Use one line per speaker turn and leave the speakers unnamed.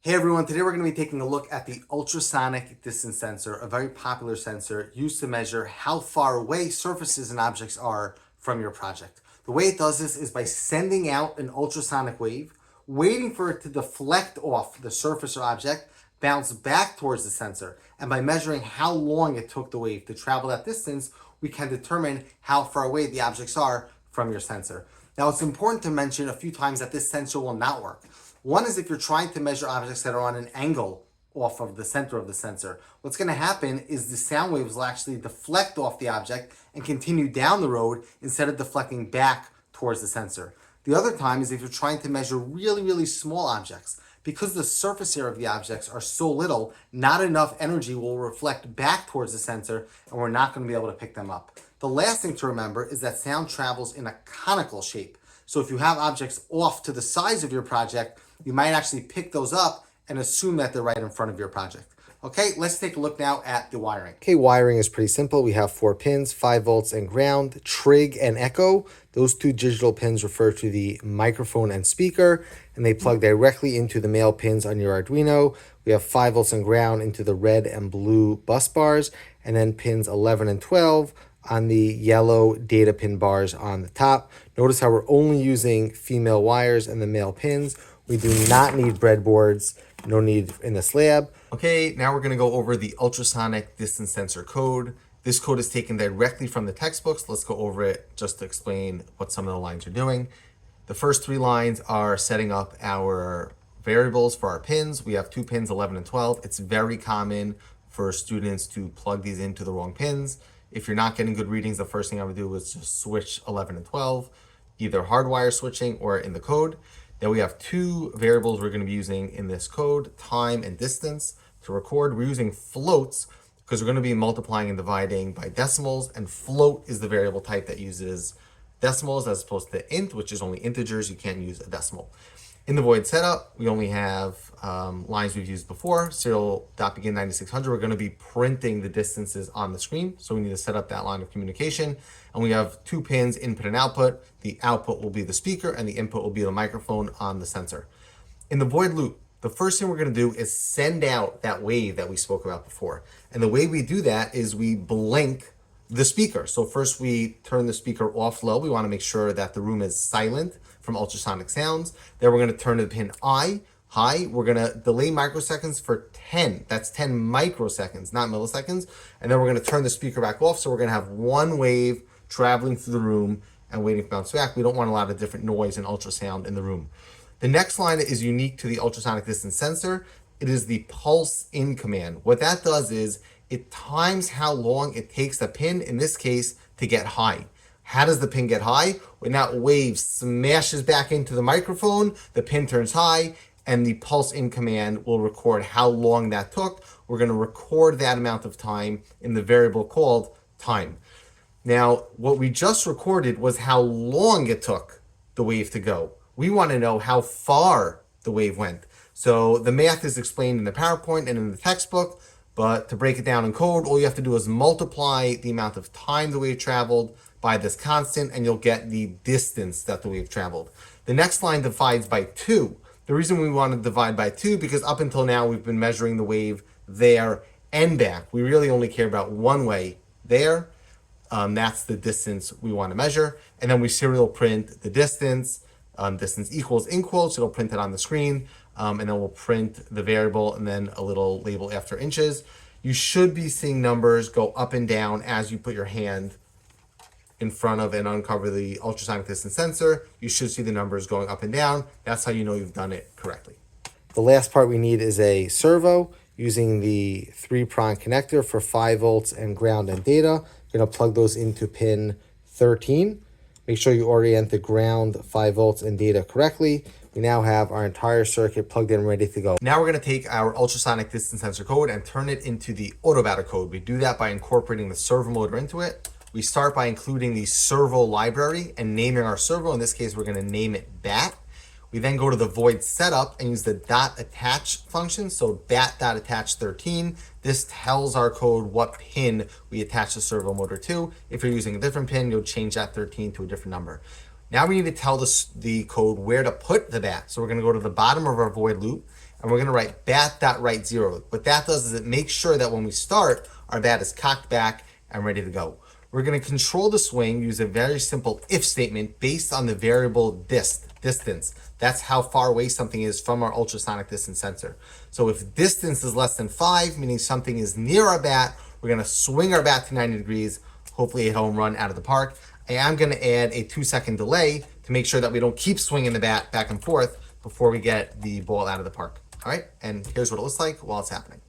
Hey everyone, today we're going to be taking a look at the ultrasonic distance sensor, a very popular sensor used to measure how far away surfaces and objects are from your project. The way it does this is by sending out an ultrasonic wave, waiting for it to deflect off the surface or object, bounce back towards the sensor, and by measuring how long it took the wave to travel that distance, we can determine how far away the objects are from your sensor. Now it's important to mention a few times that this sensor will not work. One is if you're trying to measure objects that are on an angle off of the center of the sensor. What's going to happen is the sound waves will actually deflect off the object and continue down the road instead of deflecting back towards the sensor. The other time is if you're trying to measure really small objects. Because the surface area of the objects are so little, not enough energy will reflect back towards the sensor and we're not going to be able to pick them up. The last thing to remember is that sound travels in a conical shape. So if you have objects off to the sides of your project, you might actually pick those up and assume that they're right in front of your project. Okay, let's take a look now at the wiring. Okay, wiring is pretty simple. We have 4 pins, 5 volts and ground, trig and echo. Those 2 digital pins refer to the microphone and speaker, and they plug directly into the male pins on your Arduino. We have 5 volts and ground into the red and blue bus bars, and then pins 11 and 12 on the yellow data pin bars on the top. Notice how we're only using female wires and the male pins. We do not need breadboards, no need in this lab. Okay, now we're going to go over the ultrasonic distance sensor code. This code is taken directly from the textbooks. Let's go over it just to explain what some of the lines are doing. The first 3 lines are setting up our variables for our pins. We have 2 pins, 11 and 12. It's very common for students to plug these into the wrong pins. If you're not getting good readings, the first thing I would do is just switch 11 and 12, either hardwire switching or in the code. Then we have 2 variables we're going to be using in this code, time and distance. To record, we're using floats because we're going to be multiplying and dividing by decimals, and float is the variable type that uses decimals as opposed to int, which is only integers. You can't use a decimal. In the void setup, we only have lines we've used before. Serial.begin 9600, we're going to be printing the distances on the screen. So we need to set up that line of communication. And we have 2 pins, input and output. The output will be the speaker and the input will be the microphone on the sensor. In the void loop, the first thing we're going to do is send out that wave that we spoke about before. And the way we do that is we blink the speaker. So first we turn the speaker off low. We want to make sure that the room is silent from ultrasonic sounds. Then we're going to turn the pin I, high. We're going to delay microseconds for 10. That's 10 microseconds, not milliseconds. And then we're going to turn the speaker back off. So we're going to have one wave traveling through the room and waiting to bounce back. We don't want a lot of different noise and ultrasound in the room. The next line is unique to the ultrasonic distance sensor. It is the pulse in command. What that does is it times how long it takes the pin, in this case, to get high. How does the pin get high? When that wave smashes back into the microphone, the pin turns high, and the pulse in command will record how long that took. We're going to record that amount of time in the variable called time. Now, what we just recorded was how long it took the wave to go. We want to know how far the wave went. So the math is explained in the PowerPoint and in the textbook, but to break it down in code, all you have to do is multiply the amount of time the wave traveled by this constant, and you'll get the distance that the wave traveled. The next line divides by 2. The reason we want to divide by 2, because up until now we've been measuring the wave there and back. We really only care about one way there. That's the distance we want to measure. And then we serial print the distance. Distance equals in quotes, it'll print it on the screen, and then we'll print the variable and then a little label after inches. You should be seeing numbers go up and down as you put your hand in front of and uncover the ultrasonic distance sensor. You should see the numbers going up and down. That's how you know you've done it correctly. The last part we need is a servo using the 3-prong connector for 5 volts and ground and data. You're going to plug those into pin 13. Make sure you orient the ground, 5 volts, and data correctly. We now have our entire circuit plugged in, ready to go. Now we're going to take our ultrasonic distance sensor code and turn it into the autobatter code. We do that by incorporating the servo motor into it. We start by including the servo library and naming our servo. In this case, we're going to name it BAT. We then go to the void setup and use the .attach function. So bat.attach 13. This tells our code what pin we attach the servo motor to. If you're using a different pin, you'll change that 13 to a different number. Now we need to tell the code where to put the bat. So we're going to go to the bottom of our void loop and we're going to write bat.write 0. What that does is it makes sure that when we start, our bat is cocked back and ready to go. We're going to control the swing, use a very simple if statement based on the variable distance. That's how far away something is from our ultrasonic distance sensor. So if distance is less than 5, meaning something is near our bat, we're going to swing our bat to 90 degrees, hopefully hit home run out of the park. I am going to add a 2-second delay to make sure that we don't keep swinging the bat back and forth before we get the ball out of the park. All right, and here's what it looks like while it's happening.